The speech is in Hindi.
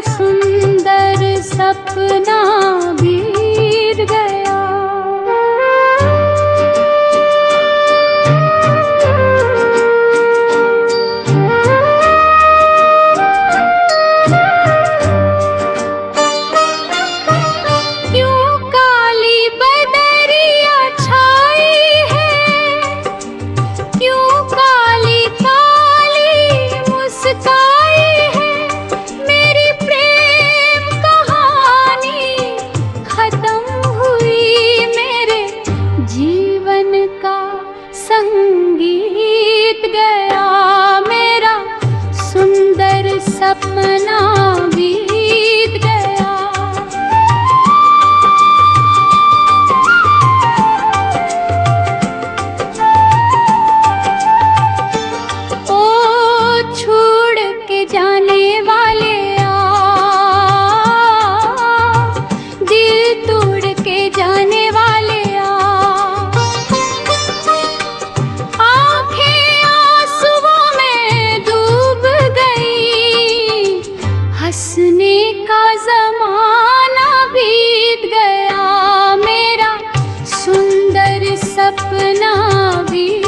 सुंदर सपना बीत गया। क्यों काली बदरिया छाई है, क्यों काली काली मुस्काई है, मेरी प्रेम कहानी खत्म हुई, मेरे जीवन का संगीत गया, मेरा सुंदर सपना बीत गया। ओ छोड़ के जाने वाले आ, दिल तोड़ के जाने वाले आ, आंखें आंसुओं में डूब गई, हंसने का जमाना बीत गया, मेरा सुंदर सपना बीत